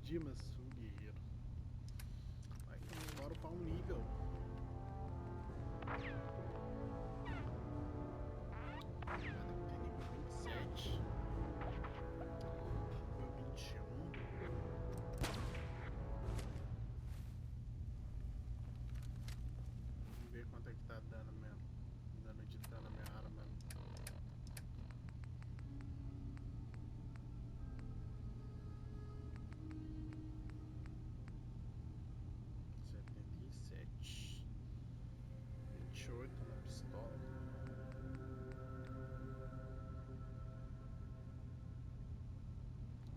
Dimas, o guerreiro. Vai então, bora upar um nível. Tem nível 27. Nível 21. Vamos ver quanto é que tá dando mesmo. Dano de dano na minha arma mesmo. Sete. 28 na pistola.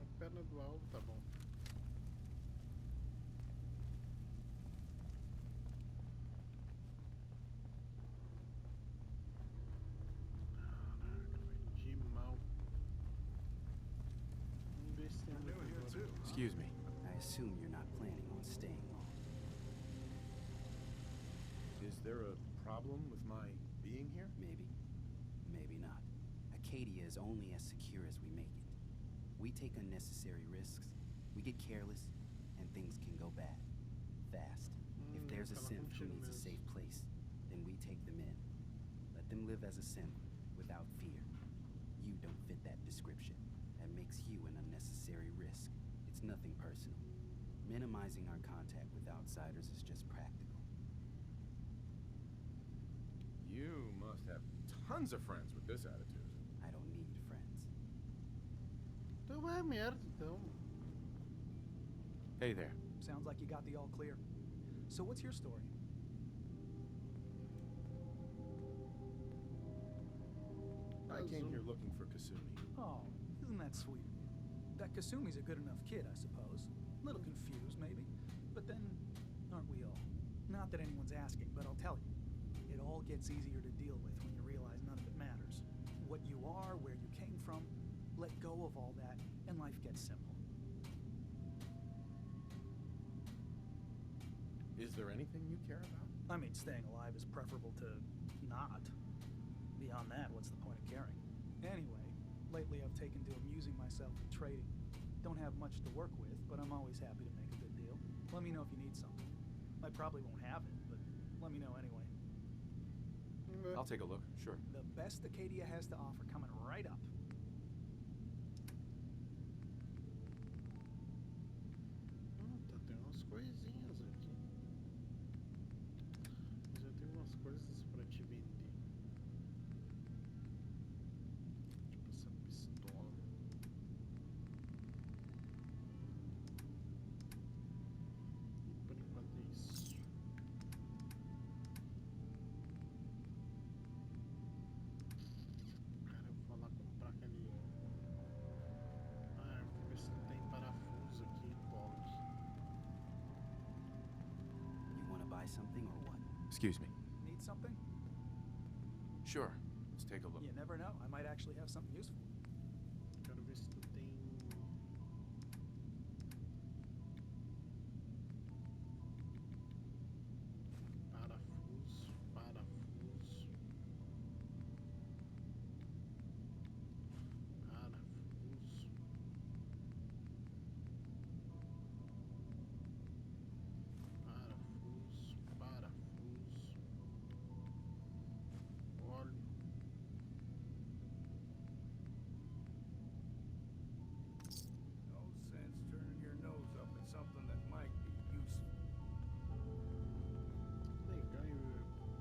A perna do alvo tá bom. Caraca, velho, de mal. Vamos ver se tem um vendedor. Excuse me. I assume you're not planning on staying long. Is there a problem with my being here? Maybe. Maybe not. Acadia is only as secure as we make it. We take unnecessary risks, we get careless, and things can go bad. Fast. If there's a synth who needs a safe place, then we take them in. Let them live as a synth, without fear. You don't fit that description. That makes you an unnecessary risk. It's nothing personal. Minimizing our contact with outsiders is just practical. You must have tons of friends with this attitude. I don't need friends. Então vai a merda, então. Hey there. Sounds like you got the all clear. So what's your story? I came here looking for Kasumi. Oh, isn't that sweet? That Kasumi's a good enough kid, I suppose. A little confused, maybe. But then, aren't we all? Not that anyone's asking, but I'll tell you. It all gets easier to deal with when you realize none of it matters. What you are, where you came from, let go of all that, and life gets simple. Is there anything you care about? I mean, staying alive is preferable to not. Beyond that, what's the point of caring? Anyway, lately I've taken to amusing myself with trading. Don't have much to work with, but I'm always happy to make a good deal. Let me know if you need something. I probably won't have it, but let me know anyway. I'll take a look, sure. The best Acadia has to offer coming right up. Tá, tem umas coisinhas aqui. Já tem umas coisas pra te vender. Tipo essa pistola. E por enquanto é isso. Cara, eu vou lá comprar aquele. Ah, eu vou ver se não tem parafuso aqui, Pog. You want to buy something or what? Excuse me. Need something? Sure. Let's take a look. You never know. I might actually have something useful. Quero ver se tu tem. Parafuso, parafuso. Parafuso. Parafuso, parafuso. Óleo. No sense turning your nose up at something that might be useful. Legal, e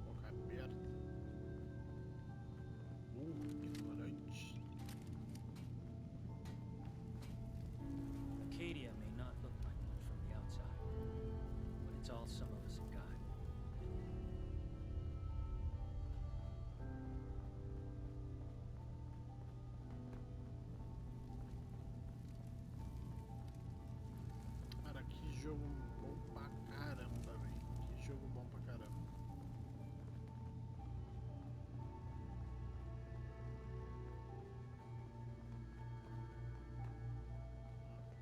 boca aberta. Ignorante. Acadia may not look like much from the outside, but it's all some of us have got. Cara, que jogo bom pra caramba, velho. Que jogo bom pra caramba.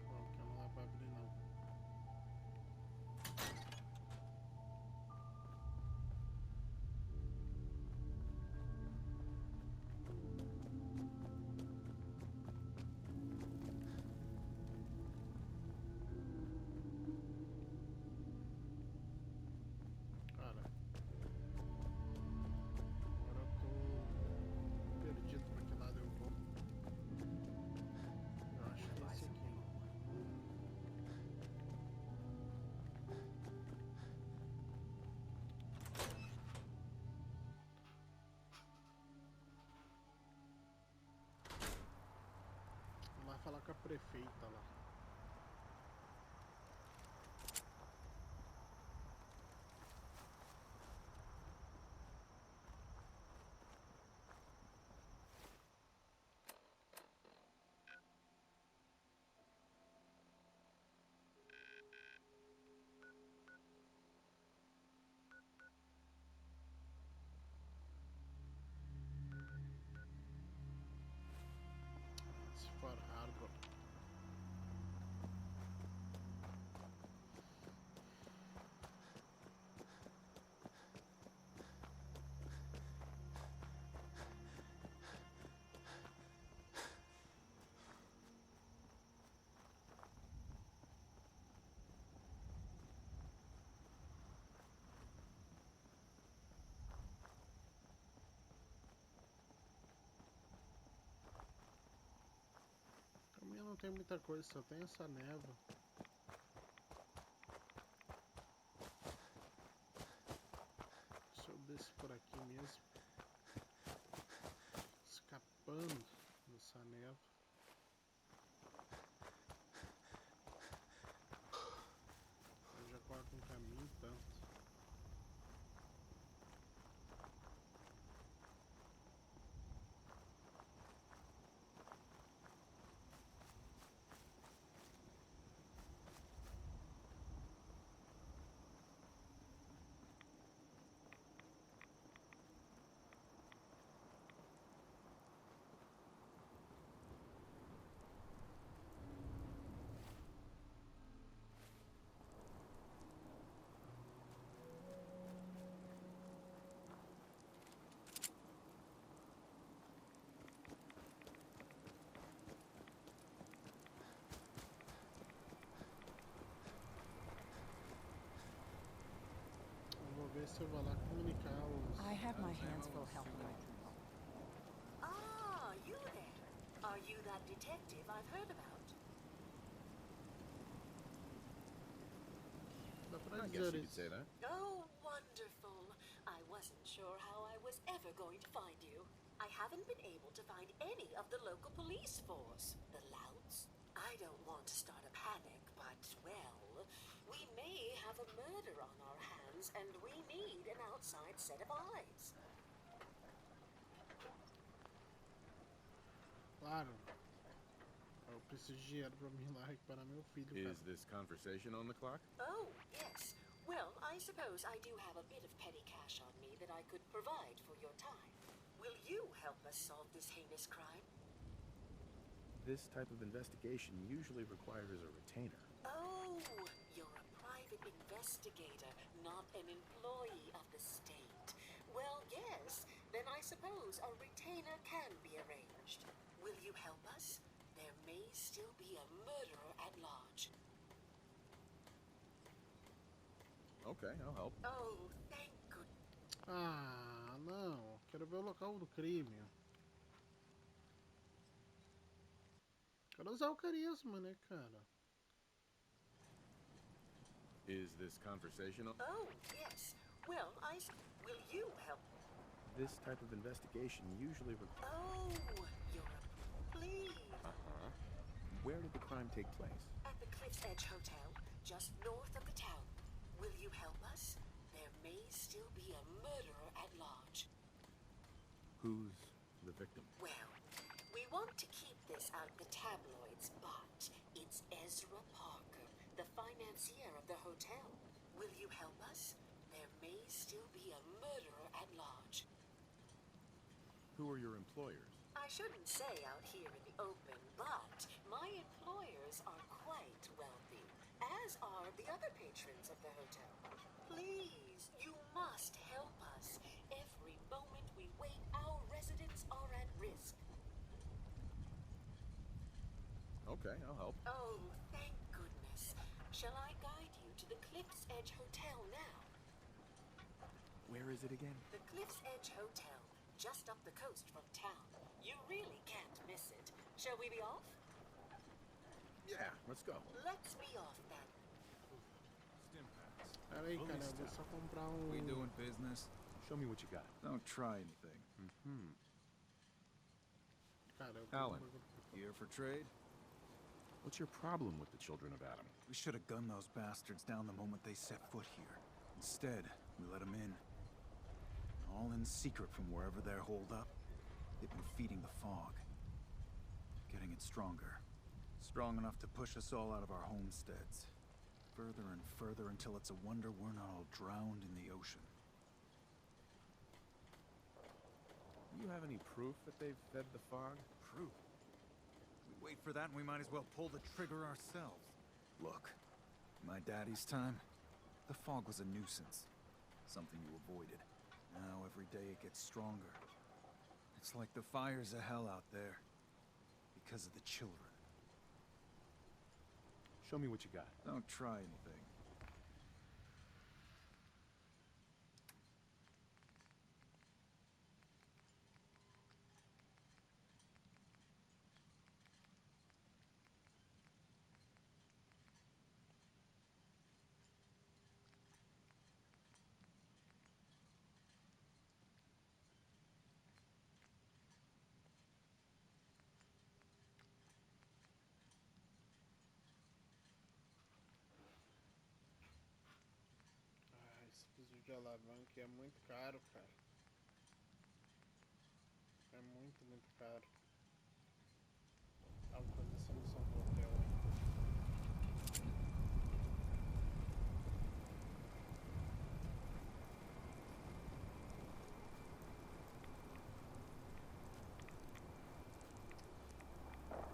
Bom, que não dá pra abrir não. com a prefeita lá. For Harbor. Também não tem muita coisa, só tem essa névoa. Se eu descer por aqui mesmo, escapando dessa névoa. Eu já corto um caminho tanto. Vou ver se eu vou lá comunicar os... I have my hands full helping my people. Ah, you there. Are you that detective I've heard about? Dá pra I guess dizer you could isso. say that. Oh, wonderful. I wasn't sure how I was ever going to find you. I haven't been able to find any of the local police force. The louts. I don't want to start a panic, but, well, we may have a murder on our hands, and we need an outside set of eyes. Claro. Eu preciso de dinheiro pra mim ir lá recuperar meu filho, cara. Is this conversation on the clock? Oh, yes. Well, I suppose I do have a bit of petty cash on me that I could provide for your time. Will you help us solve this heinous crime? This type of investigation usually requires a retainer. Oh, you're a private investigator, not an employee of the state. Well, yes, then I suppose a retainer can be arranged. Will you help us? There may still be a murderer at large. Okay, I'll help. Oh, thank goodness. Ah, não. Quero ver o local do crime. Quero usar o carisma, né, cara? Is this conversation on... Oh, yes. Well, will you help? This type of investigation usually requires... Oh, you're a... Please. Uh-huh. Where did the crime take place? At the Cliff's Edge Hotel, just north of the town. Will you help us? There may still be a murderer at large. Who's the victim? Well, we want to keep this out of the tabloids, but it's Ezra Parker, the financier of the hotel. Will you help us? There may still be a murderer at large. Who are your employers? I shouldn't say out here in the open, but my employers are quite wealthy, as are the other patrons of the hotel. Please, you must help us. Every moment we wait, our residents are at risk. Okay, I'll help. Oh, thank goodness. Shall I guide you to the Cliff's Edge Hotel now? Where is it again? The Cliff's Edge Hotel, just up the coast from town. You really can't miss it. Shall we be off? Yeah, let's go. Let's be off then. Pera aí, cara. Eu vou só comprar um... We doing business? Show me what you got. Don't try anything. Mm-hmm. Cara, eu Alan. vou... Here for trade? What's your problem with the Children of Adam? We should have gunned those bastards down the moment they set foot here. Instead, we let them in. All in secret from wherever they're holed up. They've been feeding the fog. Getting it stronger. Strong enough to push us all out of our homesteads. Further and further until it's a wonder we're not all drowned in the ocean. Do you have any proof that they've fed the fog? Proof? We wait for that and we might as well pull the trigger ourselves. Look, my daddy's time, the fog was a nuisance. Something you avoided. Now every day it gets stronger. It's like the fires of hell out there. Because of the children. Show me what you got. Don't try anything. Ah, esse piso de alavanca é muito caro, cara. É muito, muito caro. A localização do hotel.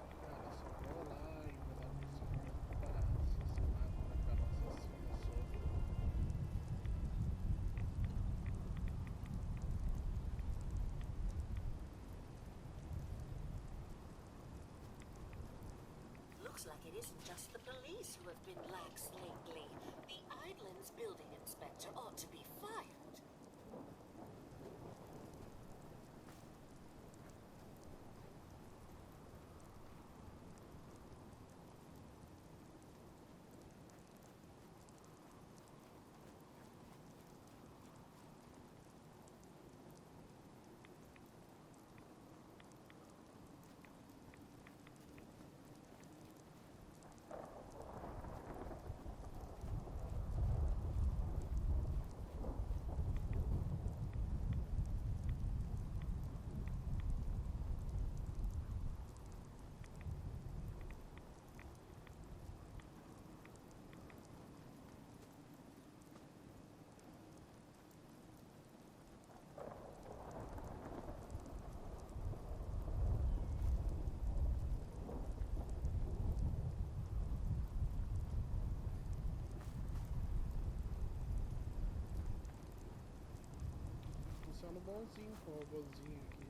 Cara, só vou lá e vou dar por cima. Tá, se mata pra cá, nossa senhora, sofre. Looks like it isn't just the police who have been lax lately. The Idlands building inspector ought to be fired. Funciona bonzinho com o robôzinho aqui.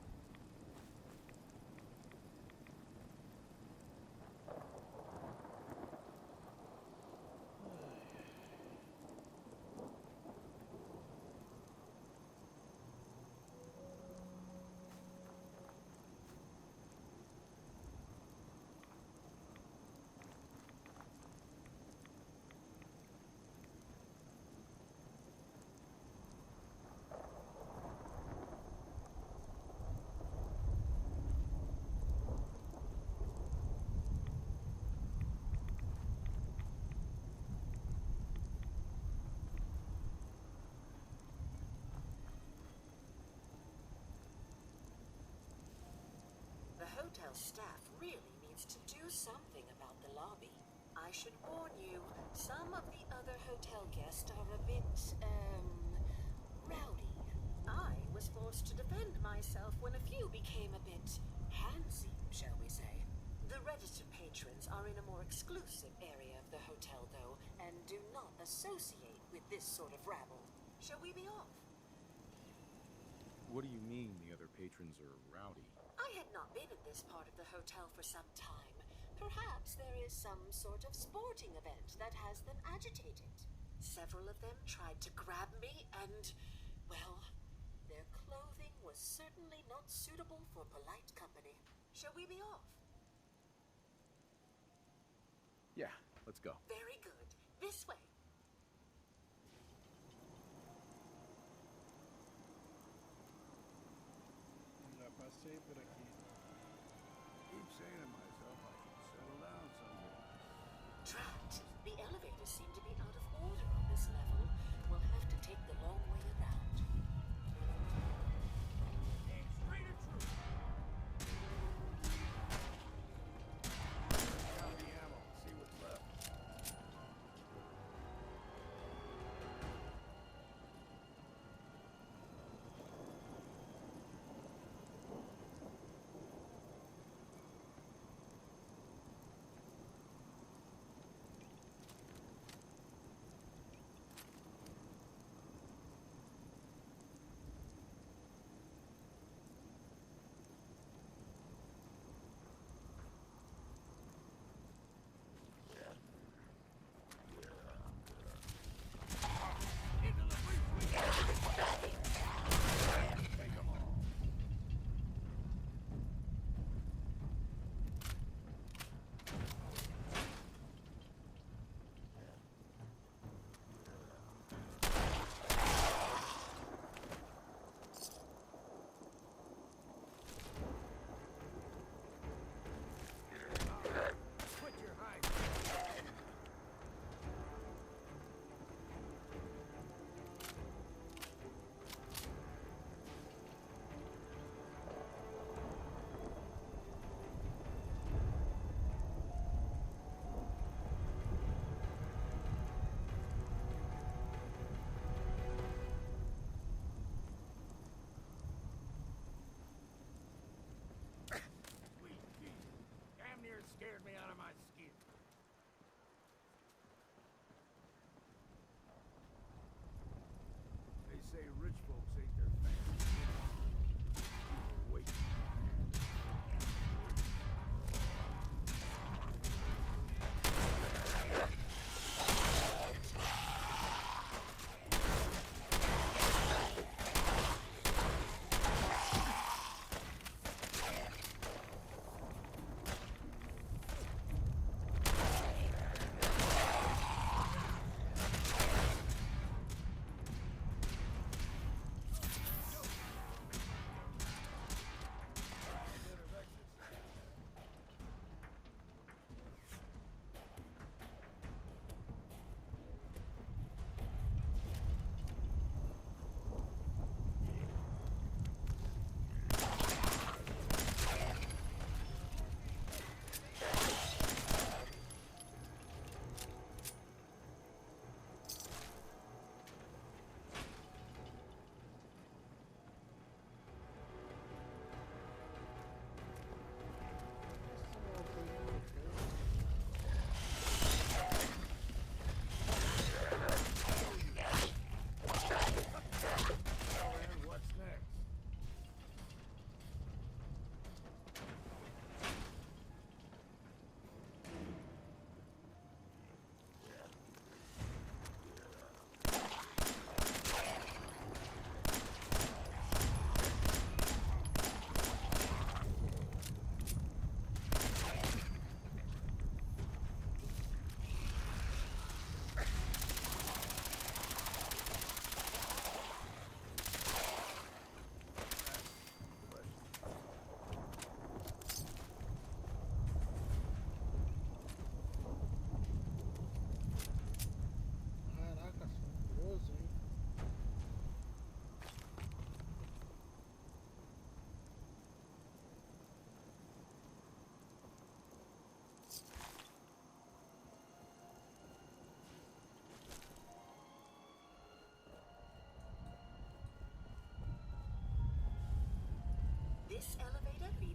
The hotel staff really needs to do something about the lobby. I should warn you, some of the other hotel guests are a bit, rowdy. I was forced to defend myself when a few became a bit handsy, shall we say. The registered patrons are in a more exclusive area of the hotel, though, and do not associate with this sort of rabble. Shall we be off? What do you mean the other patrons are rowdy? I had not been in this part of the hotel for some time. Perhaps there is some sort of sporting event that has them agitated. Several of them tried to grab me and, well, their clothing was certainly not suitable for polite company. Shall we be off? Yeah, let's go. Very good. This way. Já passei por aqui. Keep saying to myself I should settle down someday.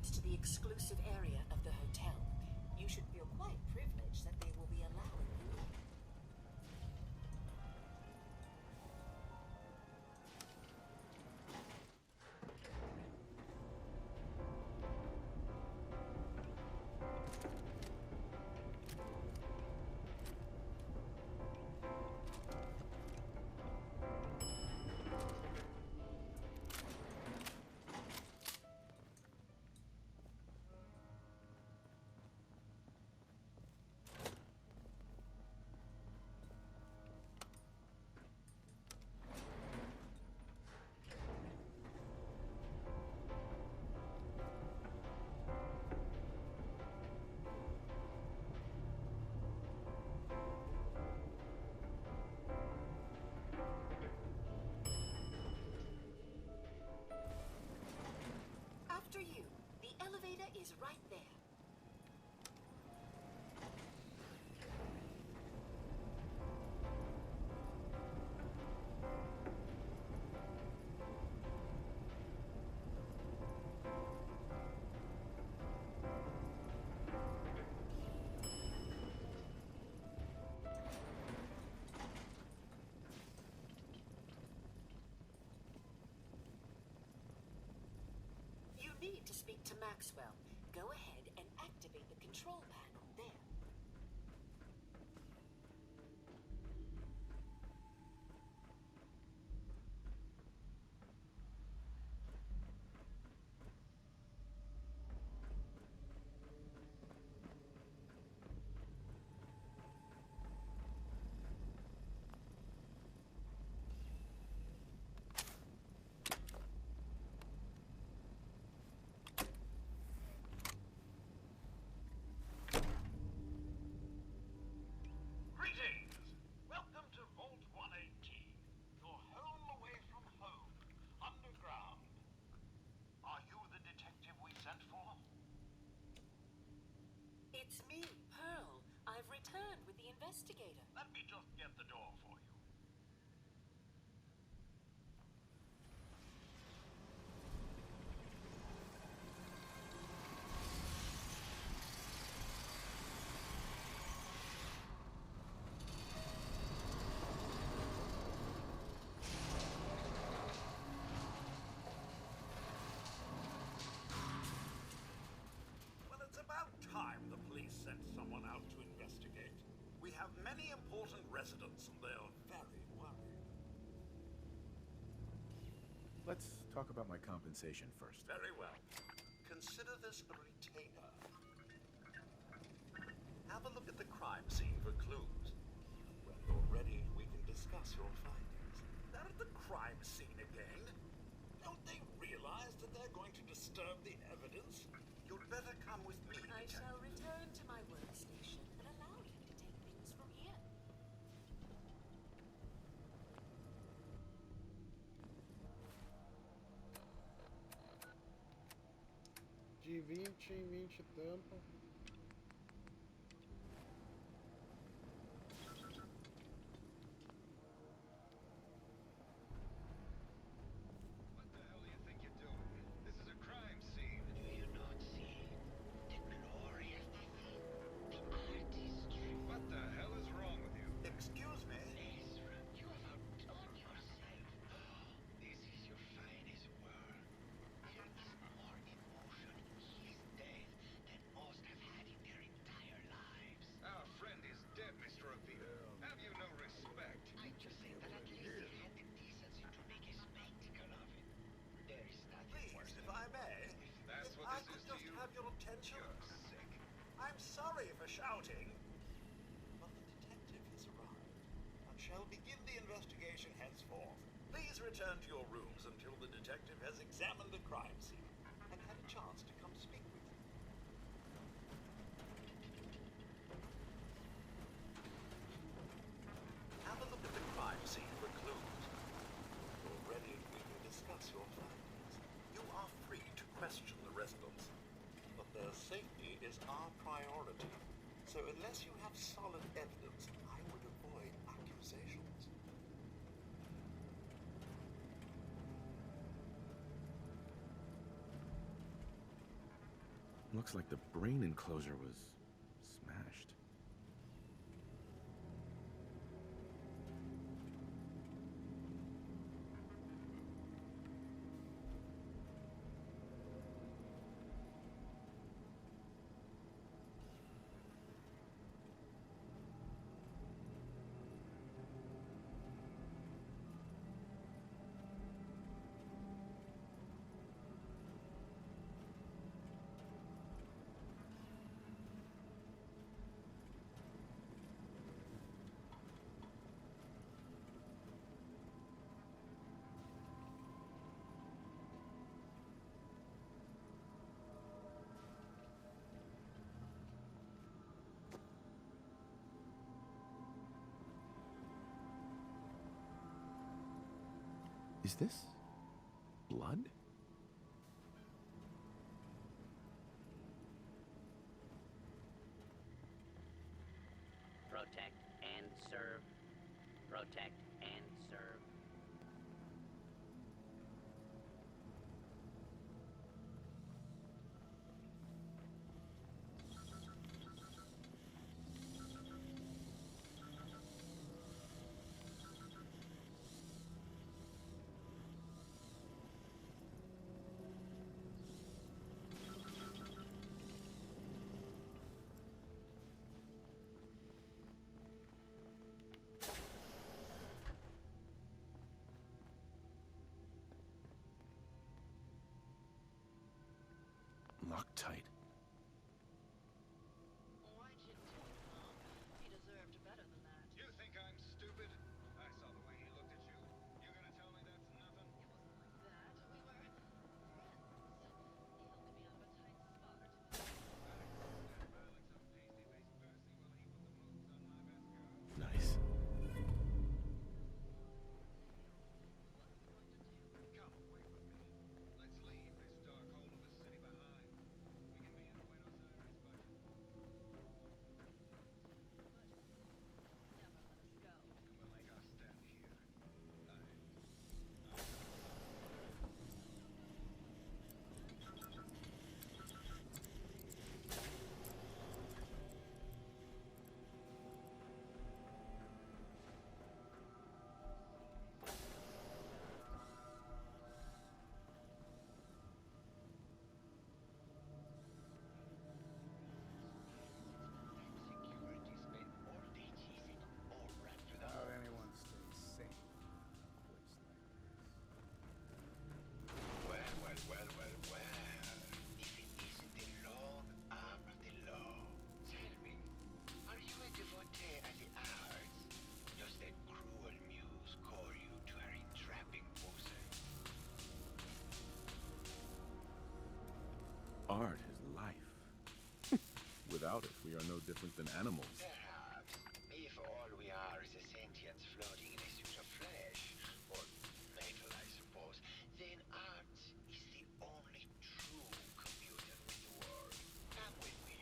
entrance to the exclusive area of the hotel. You should feel quite privileged that they will be allowing you in. After you, the elevator is right there. You need to speak to Maxwell. Go ahead and activate the control panel there. It's me, Pearl. I've returned with the investigator. Let me just get the door for you. Well, it's about time the police sent someone out to investigate. We have many important residents, and they're very worried. Let's talk about my compensation first. Very well. Consider this a retainer. Have a look at the crime scene for clues. When you're ready, we can discuss your findings. They're at the crime scene again. Don't they realize that they're going to disturb the evidence? You'd better come with me, I Detective. shall return to my workstation and allow you to take things from here. De 20 em 20 tampa. What the hell do you think you're doing? This is a crime scene. Do you not see the glory of the thing? The artistry. What the hell is wrong with you? Excuse me? Ezra, you have outdone yourself. This is your finest work. There is more emotion in his death than most have had in their entire lives. Our friend is dead, Mr. Avila. Have you no respect? I'm just saying that at least he had the decency to make a spectacle of it. There is nothing worse Please, if than I may. That's If what I this could is to just you. have your attention. You're sick. I'm sorry for shouting. But the detective has arrived and shall begin the investigation henceforth. Please return to your rooms until the detective has examined the crime scene and had a chance to come speak with you. Have a look at the crime scene for clues. When you're ready, we can discuss your findings. You are free to question the residents, but their safety is our priority. So unless you have solid evidence, I would avoid accusations. looks like the brain enclosure was smashed. Is this blood? Protect and serve. Protect and serve. Loctite. Why'd you do it, Mom? He deserved better than that. You think I'm stupid? I saw the way he looked at you. You gonna tell me that's nothing? It wasn't like that. We were friends. He helped me out of a tight spot. Nice. Come away with me. Let's leave this dark hole of a city behind. We can be in Buenos Aires, but we'll make our stand here. Security spent all day chasing all rats without How anyone stays sane in a place like this? Well. If it isn't the long arm of the law. Tell me, are you a devotee of the arts? Does that cruel muse call you to her entrapping bosom? Art is life. Without it, we are no different than animals. Perhaps, if all we are is a sentience floating in a suit of flesh, or metal, I suppose, then art is the only true communion with the world. Come with me.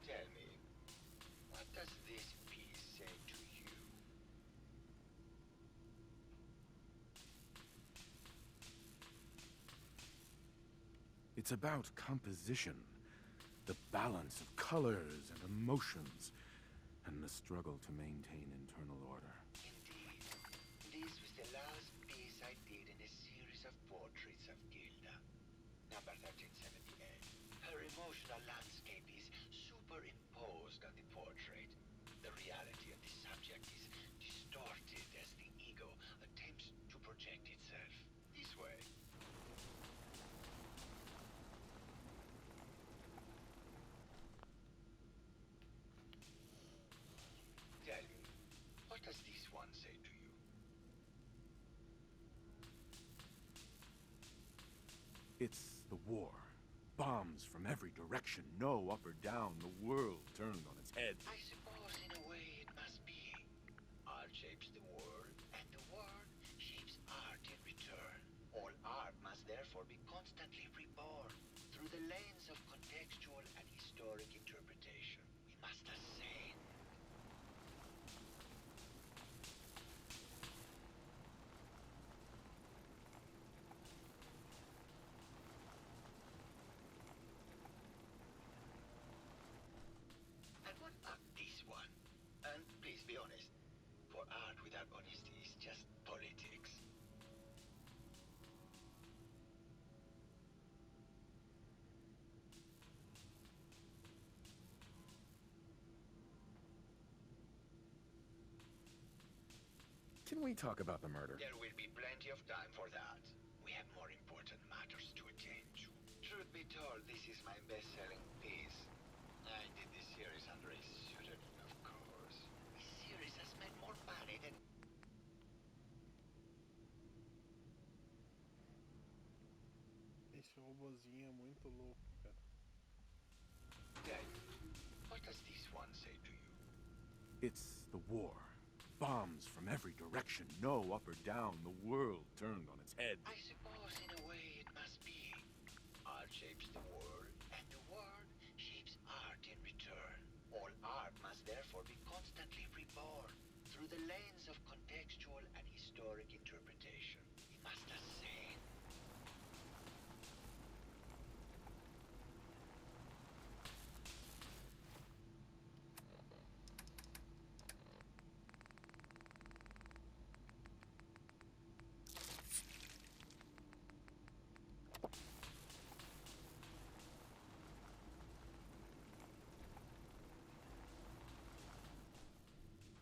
Tell me, what does this piece say to you? It's about composition, the balance of colors and emotions, and the struggle to maintain internal order. Indeed. This was the last piece I did in a series of portraits of Gilda. Number 1378. Her emotional landscape is superimposed on the portrait. The reality of the subject is distorted as the ego attempts to project itself. This way. Tell me, what does this one say to you? It's the war. Bombs from every direction, no up or down, the world turned on its head. I suppose in a way it must be. Art shapes the world, and the world shapes art in return. All art must therefore be constantly reborn through the lens of contextual and historic interpretation. We must ascend. we talk about the murder? There will be plenty of time for that. We have more important matters to attend to. Truth be told, this is my best-selling piece. I did this series under a pseudonym, of course. The series has made more money than... Esse robozinho é muito louco, cara. Dave, what does this one say to you? It's the war. Bombs from every direction, no up or down, the world turned on its head. I suppose in a way it must be. Art shapes the world, and the world shapes art in return. All art must therefore be constantly reborn through the lens of contextual and historic interpretation. It must ascend.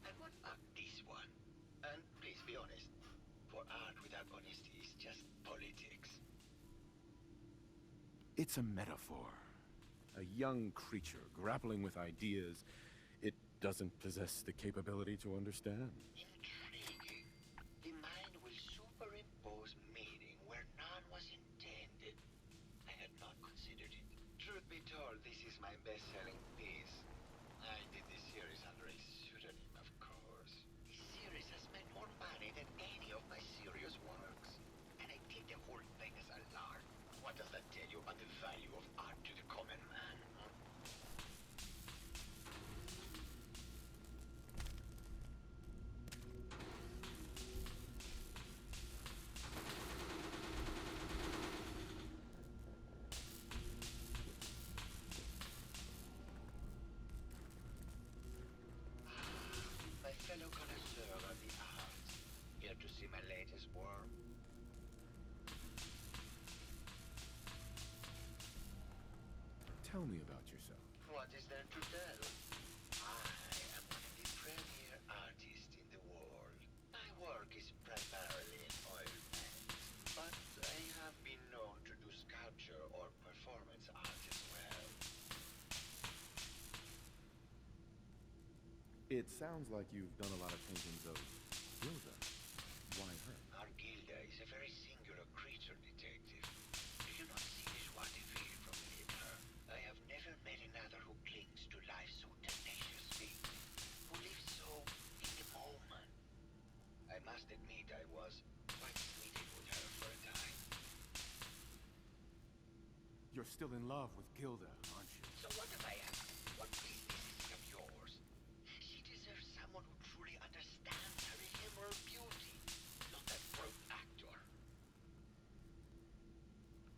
I would up this one. And please be honest. For art without honesty is just politics. It's a metaphor. A young creature grappling with ideas it doesn't possess the capability to understand. Intriguing. The mind will superimpose meaning where none was intended. I had not considered it. Truth be told, this is my best-selling piece. I did this series under a pseudonym, of course. The series has made more money than any of my serious works. And I did the whole thing as a lark. What does that tell you about the value of art to the common man? Huh? My fellow connoisseur of the arts, here to see my latest work. Tell me about yourself. What is there to tell? I am one of the premier artists in the world. My work is primarily in oil paints, but I have been known to do sculpture or performance art as well. It sounds like you've done a lot of paintings of Gilda. Why her? Our Gilda is a very singular creature, detective. Do you not see the joie de vivre from within her? I have never met another who clings to life so tenaciously, who lives so in the moment. I must admit I was quite smitten with her for a time. You're still in love with Gilda, aren't you? So what if I ask? What business is it of yours? She deserves someone who truly understands her ephemeral beauty, not that broke actor.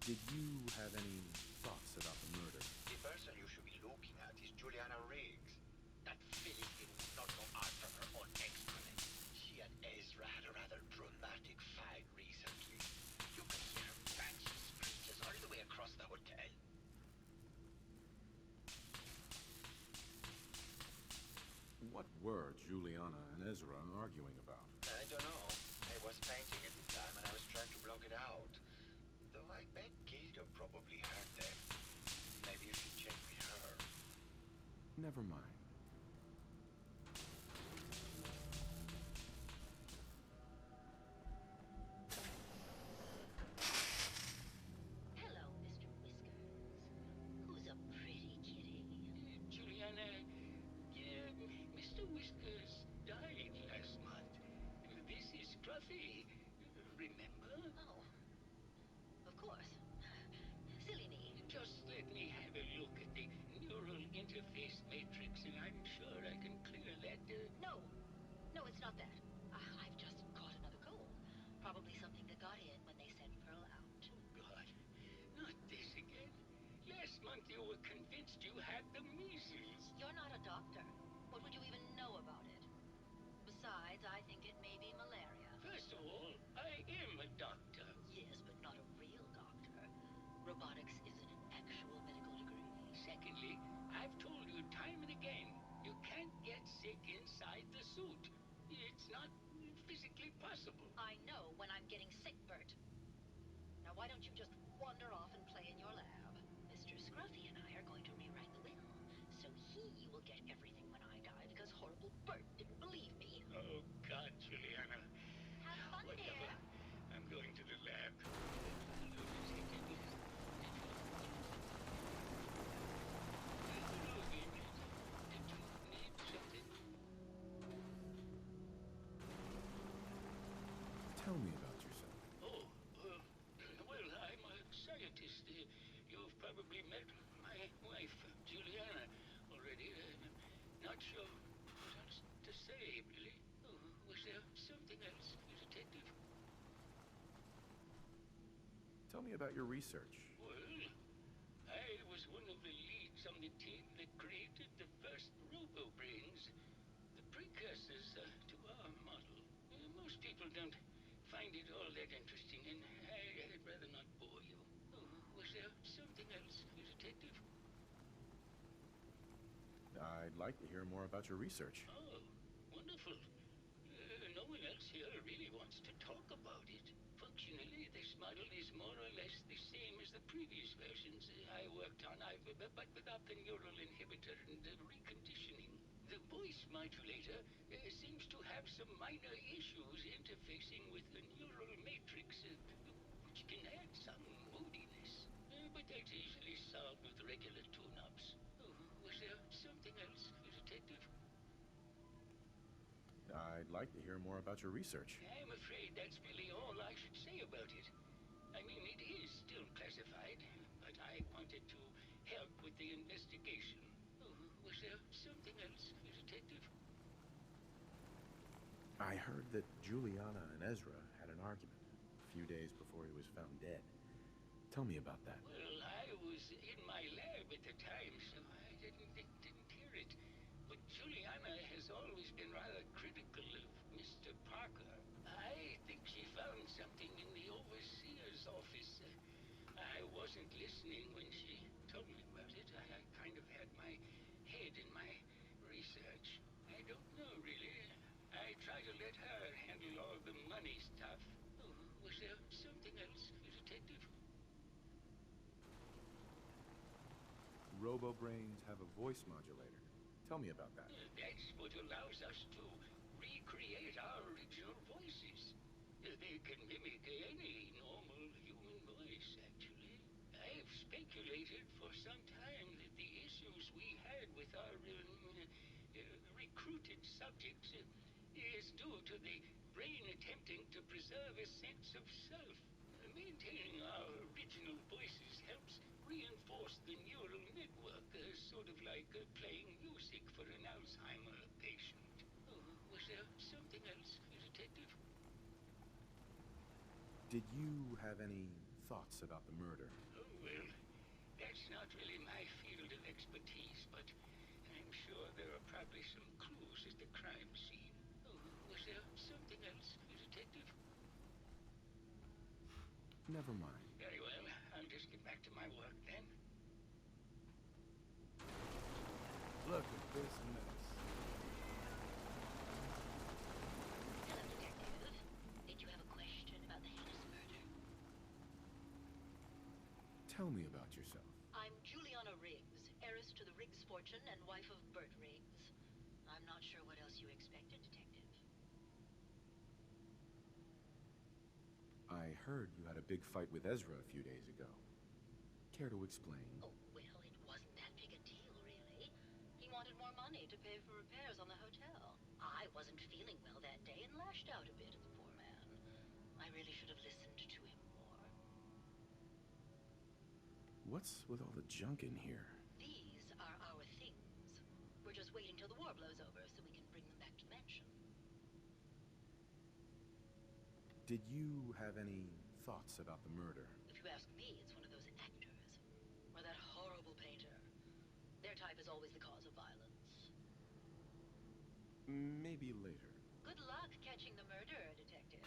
Did you have any thoughts about the murder? The person you should be looking at is Juliana Riggs. That Philistine would not know art from her own excrement. She and Ezra had a rather dramatic fight recently. You could hear her banshee screeches all the way across the hotel. What were Juliana and Ezra arguing about? I don't know. I was painting at the time and I was trying to block it out. Though I bet Gilda probably heard them. Maybe you should check with her. Never mind. Hello, Mr. Whiskers. Who's a pretty kitty? Juliana, Mr. Whiskers died last month. This is Scruffy. Remember? Oh, of course. Silly me. Just let me have a look at the neural interface matrix, and I'm sure I can clear that. No. No, it's not that. I've just caught another cold. Probably something that got in when they sent Pearl out. God, not this again. Last month you were convinced you had the measles. You're not a doctor. What would you even know about it? Besides, I think it may be malaria. First of all, I am a doctor. Yes, but not a real doctor. Robotics isn't an actual medical degree. Secondly, I've told you time and again, you can't get sick inside the suit. It's not physically physically possible. I know when I'm getting sick, Bert. Now why don't you just wander off and play in your lab? Mr. Scruffy and I are going to rewrite the will, so he will get everything when I die because horrible Bert didn't believe me. Oh, God, Juliana. Have fun, Whatever. dear. I'm going to the lab. Tell me about yourself. Oh, well, I'm a scientist. You've probably met my wife, Juliana, already. Not sure what else to say, really. Oh, was there something else, Detective? Tell me about your research. Well, I was one of the leads on the team that created the first robo-brains, the precursors to our model. Most people don't find it all that interesting, and I'd rather not bore you. Oh, was there something else, Detective? I'd like to hear more about your research. Oh, wonderful. No one else here really wants to talk about it. Functionally, this model is more or less the same as the previous versions I worked on, but without the neural inhibitor and the reconditioning. The voice modulator seems to have some minor issues interfacing with the neural matrix, which can add some moodiness. But that's easily solved with regular tune-ups. Oh, was there something else, Detective? I'd like to hear more about your research. I'm afraid that's really all I should say about it. I mean, it is still classified, but I wanted to help with the investigation. Oh, was there something else, Detective? I heard that Juliana and Ezra had an argument a few days before he was found dead. Tell me about that. Well, I was in my lab at the time, so I didn't hear it. But Juliana has always been rather critical of Mr. Parker. I think she found something in the overseer's office. I wasn't listening when she told me about it. I kind of had my head in my research. I don't know, really. I try to let her handle all the money stuff. Oh, was there something else, Detective? Robo-brains have a voice modulator. Tell me about that. That's what allows us to recreate our original voices. They can mimic any normal human voice, actually. I've speculated for some time that the issues we had with our recruited subjects is due to the brain attempting to preserve a sense of self. Maintaining our original voices helps reinforce the neural network, sort of like playing music for an Alzheimer patient. Oh, was there something else, Detective? Did you have any thoughts about the murder? Oh, well, that's not really my field of expertise, but I'm sure there are probably some clues at the crime scene. Oh, was there something else, Detective? Never mind. Very well. I'll just get back to my work then. Look at this mess. Hello, Detective. Did you have a question about the heinous murder? Tell me about yourself. I'm Juliana Riggs, heiress to the Riggs fortune and wife of Bert Riggs. I'm not sure what else you expected, Detective. I heard you had a big fight with Ezra a few days ago. Care to explain? Oh, well, it wasn't that big a deal, really. He wanted more money to pay for repairs on the hotel. I wasn't feeling well that day and lashed out a bit at the poor man. I really should have listened to him more. What's with all the junk in here? These are our things. We're just waiting till the war blows over so we can bring them back to the mansion. Did you have any thoughts about the murder? If you ask me, it's one of those actors. Or that horrible painter. Their type is always the cause of violence. Maybe later. Good luck catching the murderer, Detective.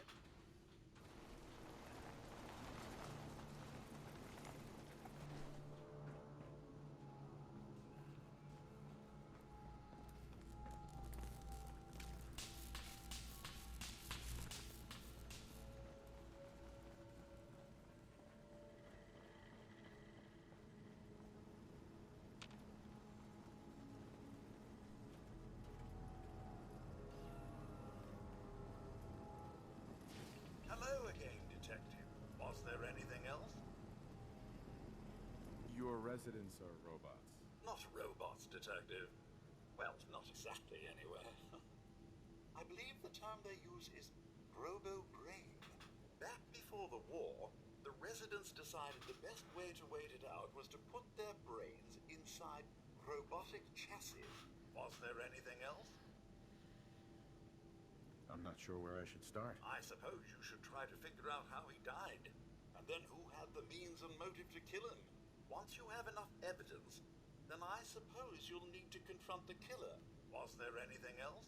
your residents are robots. Not robots, Detective. Well, not exactly, anyway. I believe the term they use is robo-brain. Back before the war, the residents decided the best way to wait it out was to put their brains inside robotic chassis. Was there anything else? I'm not sure where I should start. I suppose you should try to figure out how he died, and then who had the means and motive to kill him. Once you have enough evidence, then I suppose you'll need to confront the killer. Was there anything else?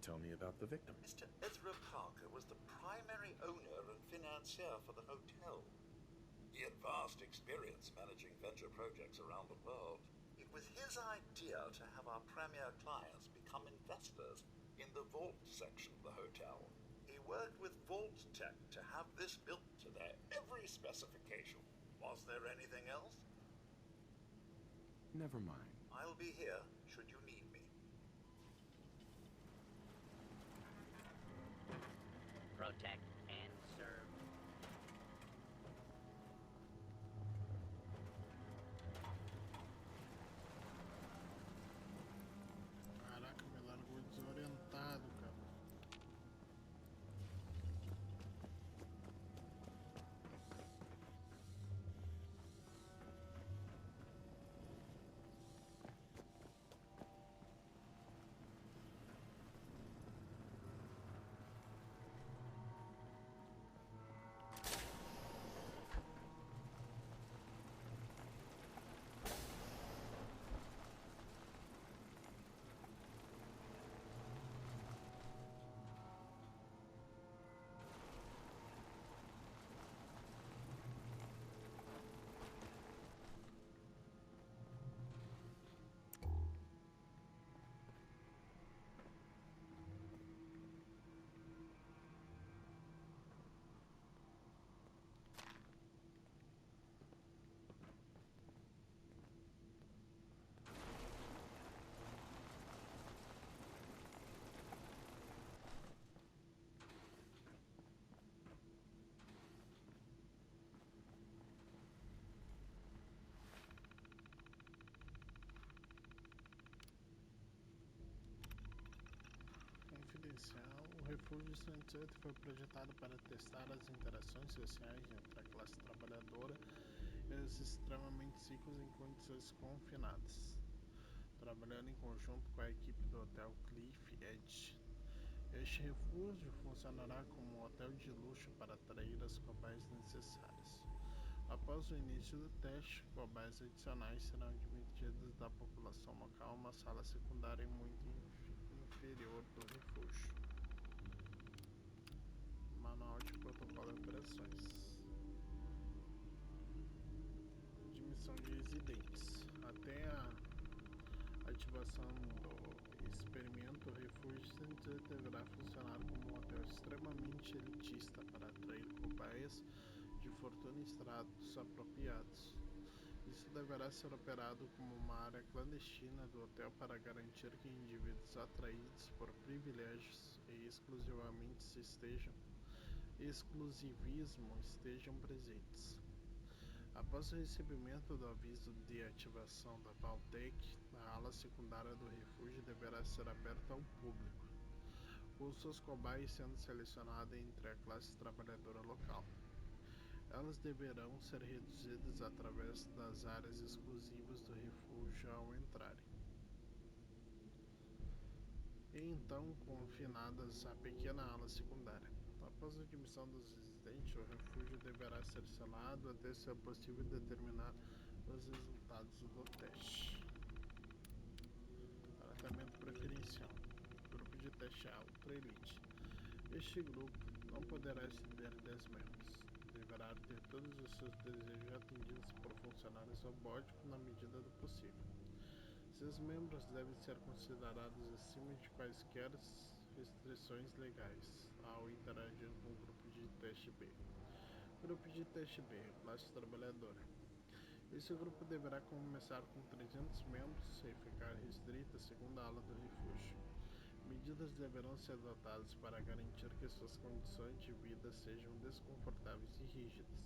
Tell me about the victim. Mr. Ezra Parker was the primary owner and financier for the hotel. He had vast experience managing venture projects around the world. It was his idea to have our premier clients become investors in the vault section of the hotel. He worked with Vault Tech to have this built to their every specification. Was there anything else? Never mind. I'll be here should you need me. Protect and serve. Caraca, me largou desorientado, cara. Confidencial, o refúgio Sunset foi projetado para testar as interações sociais entre a classe trabalhadora e os extremamente ricos em condições confinadas. Trabalhando em conjunto com a equipe do Hotel Cliff Edge, este refúgio funcionará como um hotel de luxo para atrair as cobaias necessárias. Após o início do teste, cobaias adicionais serão admitidas da população local a uma sala secundária muito inferior do refúgio. Manual de protocolo de operações. Admissão de residentes. Até a ativação do experimento, o refúgio deverá funcionar como um hotel extremamente elitista para atrair cobaias de fortuna e estratos apropriados. Isso deverá ser operado como uma área clandestina do hotel para garantir que indivíduos atraídos por privilégios e exclusivismo estejam presentes. Após o recebimento do aviso de ativação da Vault-Tec, a ala secundária do refúgio deverá ser aberta ao público, com suas cobaias sendo selecionadas entre a classe trabalhadora local. Elas deverão ser reduzidas através das áreas exclusivas do refúgio ao entrarem, e então confinadas à pequena ala secundária. Após a admissão dos residentes, o refúgio deverá ser selado até ser possível determinar os resultados do teste. Tratamento preferencial. Grupo de teste Ultra Elite. Este grupo não poderá exceder 10 membros. Deverá ter todos os seus desejos atendidos por funcionários robóticos na medida do possível. Seus membros devem ser considerados acima de quaisquer restrições legais ao interagir com o grupo de teste B. Grupo de teste B, classe trabalhadora. Esse grupo deverá começar com 300 membros e ficar restrito à segunda ala do refúgio. Medidas deverão ser adotadas para garantir que suas condições de vida sejam desconfortáveis e rígidas,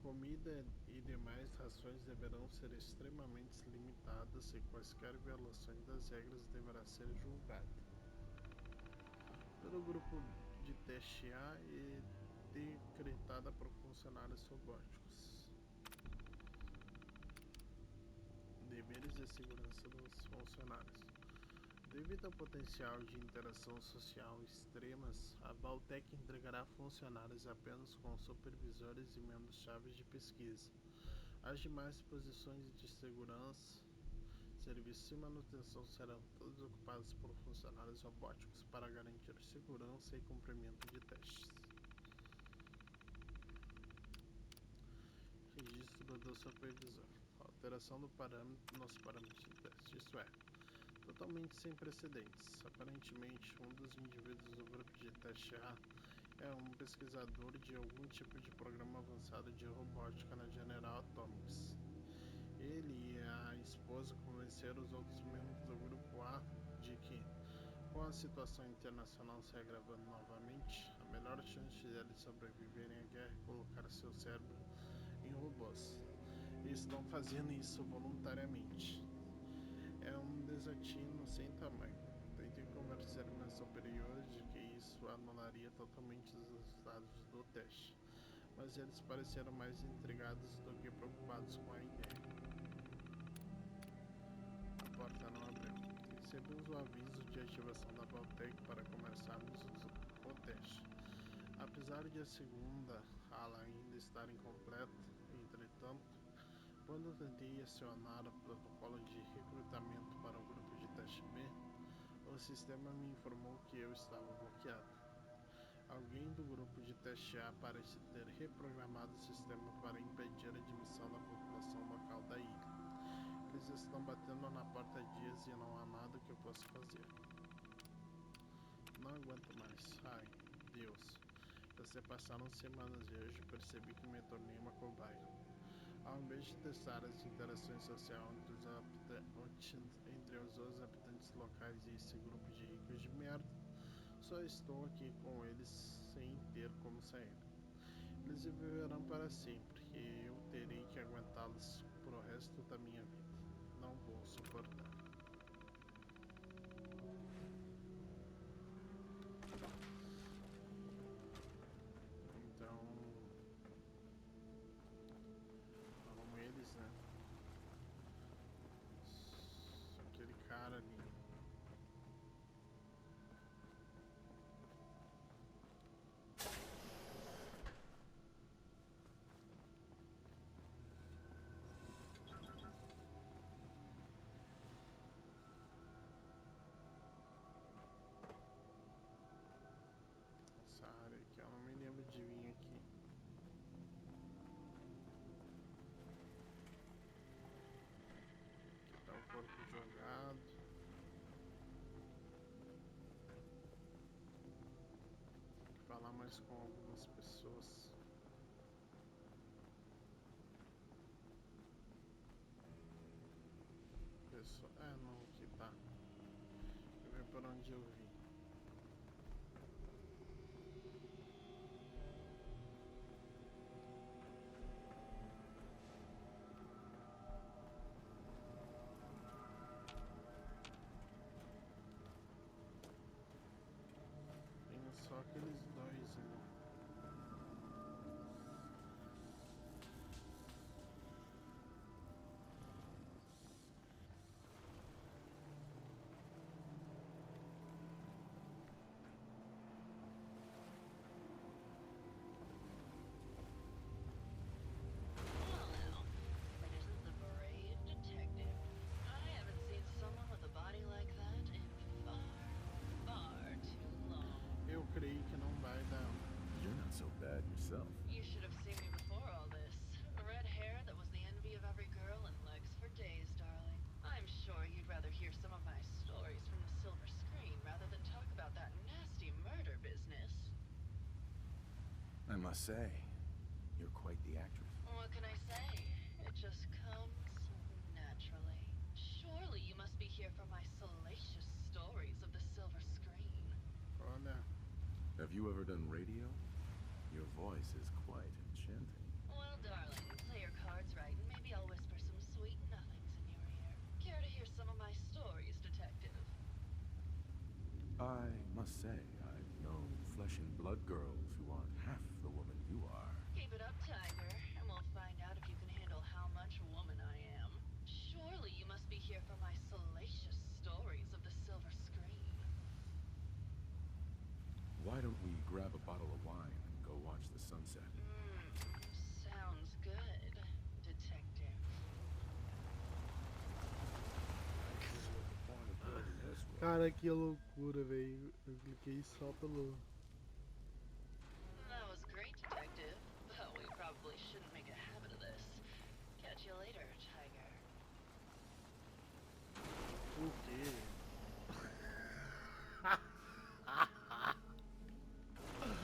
Comida e demais rações deverão ser extremamente limitadas e quaisquer violações das regras deverá ser julgada pelo grupo de teste A e decretada por funcionários robóticos. Deveres de segurança dos funcionários. Devido ao potencial de interação social extremas, a Vault-Tec entregará funcionários apenas com supervisores e membros-chave de pesquisa. As demais posições de segurança, serviço e manutenção serão todas ocupadas por funcionários robóticos para garantir segurança e cumprimento de testes. Registro do supervisor. Alteração nos parâmetros de teste, isto é, totalmente sem precedentes. Aparentemente, um dos indivíduos do grupo de teste A é um pesquisador de algum tipo de programa avançado de robótica na General Atomics. Ele e a esposa convenceram os outros membros do grupo A de que, com a situação internacional se agravando novamente, a melhor chance deles sobreviverem à guerra é colocar seu cérebro em robôs. E estão fazendo isso voluntariamente. É um desatino sem tamanho. Tentei convencer meus superiores de que isso anularia totalmente os resultados do teste, mas eles pareceram mais intrigados do que preocupados com a ideia. A porta não abriu. Recebemos o aviso de ativação da Vault-Tec para começarmos o teste. Apesar de a segunda ala ainda estar incompleta, entretanto, quando tentei acionar o protocolo de recrutamento para o grupo de teste B, o sistema me informou que eu estava bloqueado. Alguém do grupo de teste A parece ter reprogramado o sistema para impedir a admissão da população local da ilha. Eles estão batendo na porta há dias e não há nada que eu possa fazer. Não aguento mais. Ai, Deus. Já se passaram semanas e hoje percebi que me tornei uma cobaia. Ao invés de testar as interações sociais entre os habitantes locais e esse grupo de ricos de merda, só estou aqui com eles sem ter como sair. Eles viverão para sempre e eu terei que aguentá-los pro resto da minha vida. Não vou suportar. Então, como eles, né? Aquele cara ali. Essa área aqui, eu não me lembro de vir aqui. Aqui tá o corpo jogado. Falar mais com algumas pessoas. Não, aqui tá. Deixa eu ver por onde eu vim. Tem só aqueles dois ali. Eu creio que não vai dar. You're not so bad yourself. You should have seen me before all this. Red hair that was the envy of every girl and legs for days, darling. I'm sure you'd rather hear some of my stories from the silver screen rather than talk about that nasty murder business. I must say, you're quite the actress. What can I say? It just comes naturally. Surely you must be here for my salacious stories of the silver screen. Olha. Have you ever done radio? Your voice is quite enchanting. Well, darling, say, I've known flesh and blood girls who aren't half the woman you are. Keep it up, Tiger, and we'll find out if you can handle how much woman I am. Surely you must be here for my salacious stories of the Silver Screen. Why don't we grab a bottle of wine and go watch the sunset? Sounds good, detective. Cara, que loucura, velho. Eu cliquei só pelo. That was great, detective, but we probably shouldn't make a habit of this. Catch you later, Tiger. O quê?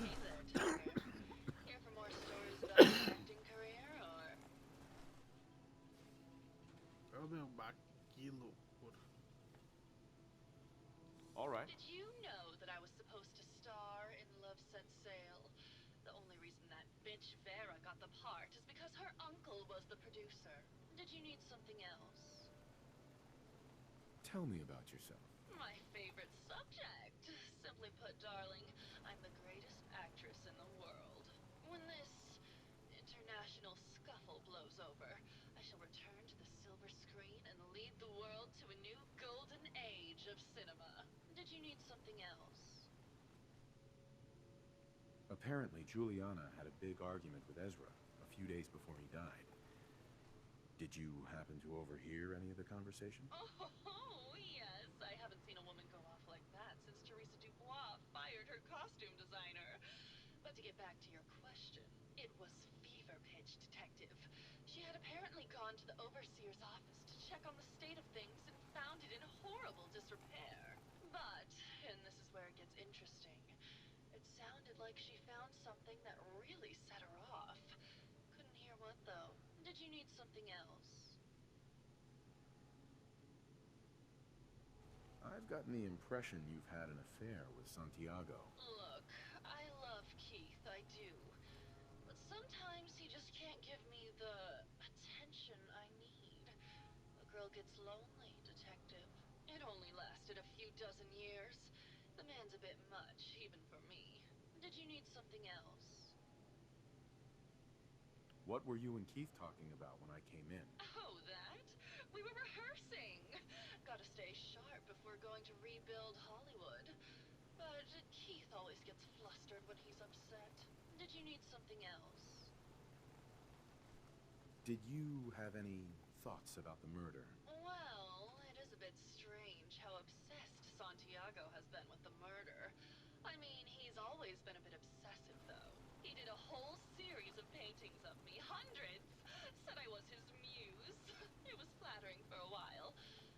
Hey there, Tiger. Here for more stories about your acting career, or... Oh meu, que loucura. All right. Did you know that I was supposed to star in Love Set Sail? The only reason that bitch Vera got the part is because her uncle was the producer. Did you need something else? Tell me about yourself. My favorite subject. Simply put, darling, I'm the greatest actress in the world. When this international scuffle blows over, I shall return to the silver screen and lead the world to a new golden age of cinema. Did you need something else? Apparently, Juliana had a big argument with Ezra a few days before he died. Did you happen to overhear any of the conversation? Oh, yes. I haven't seen a woman go off like that since Teresa Dubois fired her costume designer. But to get back to your question, it was fever pitch, detective. She had apparently gone to the overseer's office to check on the state of things and found it in horrible disrepair. But, and this is where it gets interesting, it sounded like she found something that really set her off. Couldn't hear what, though. Did you need something else? I've gotten the impression you've had an affair with Santiago. Look, I love Keith, I do. But sometimes he just can't give me the attention I need. A girl gets lonely, detective. It only lasted a few dozen years. The man's a bit much, even for me. Did you need something else? What were you and Keith talking about when I came in? Oh, that? We were rehearsing. Gotta stay sharp before going to rebuild Hollywood. But Keith always gets flustered when he's upset. Did you need something else? Did you have any thoughts about the murder? Well, it is a bit strange how obsessed Santiago has been with the murder. I mean, he's always been a bit obsessive, though. He did a whole series of paintings of me, hundreds. Said I was his muse. It was flattering for a while,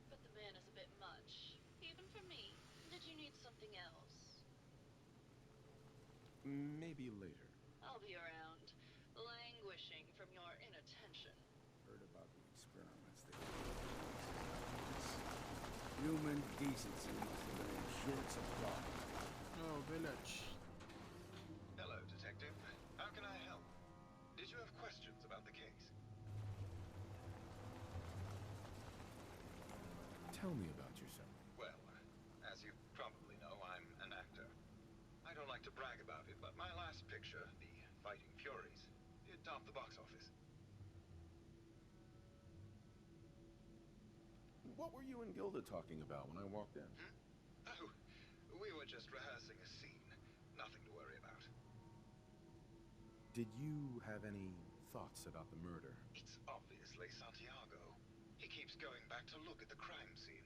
but the man is a bit much, even for me. Did you need something else? Maybe later. I'll be around, languishing from your inattention. Heard about the experiments they did. Human decency is in short supply. Oh, velhote. Hello, detective. How can I help? Did you have questions about the case? Tell me about yourself. Well, as you probably know, I'm an actor. I don't like to brag about it, but my last picture, The Fighting Furies, it topped the box office. What were you and Gilda talking about when I walked in? Oh, we were just rehearsing a scene. Nothing to worry about. Did you have any thoughts about the murder? It's obviously Santiago. He keeps going back to look at the crime scene.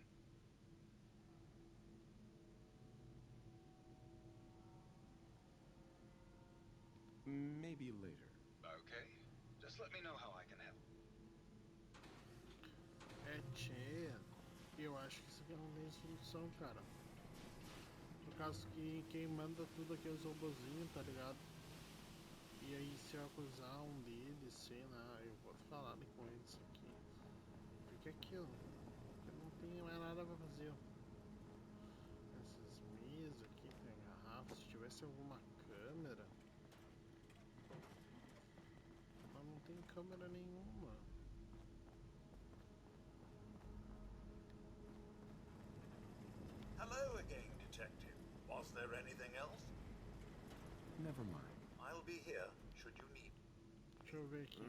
Maybe later. Okay. Just let me know how I can help. É, tchê. Eu acho que isso aqui não tem solução, cara. Por causa que quem manda tudo aqui é os robozinhos, tá ligado? E aí se eu acusar um deles, sei lá, eu vou falar com eles aqui. Porque aquilo, eu não tenho mais nada pra fazer. Essas mesas aqui, tem garrafa, se tivesse alguma câmera. Mas não tem câmera nenhuma. Hello again, Detective. Was there anything else? Never mind. I'll be here, should you need. Deixa eu ver aqui.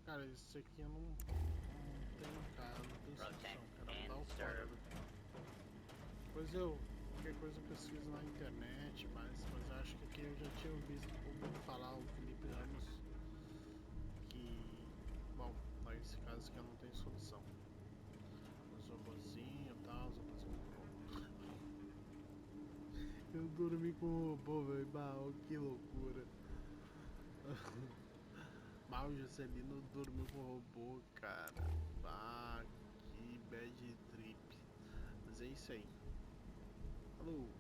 Cara, isso aqui eu não tenho cara, não tenho solução, cara, dá o fora. Depois qualquer coisa eu pesquiso na internet, mas eu acho que aqui eu já tinha ouvido falar o Felipe Ramos que, bom, nesse caso aqui eu não tenho solução. Os robozinhos e tal, os robozinhos muito bom. Eu dormi com o robô, velho, que loucura. Mal Juscelino dormiu com o robô, cara. Que bad trip. Mas é isso aí. Falou!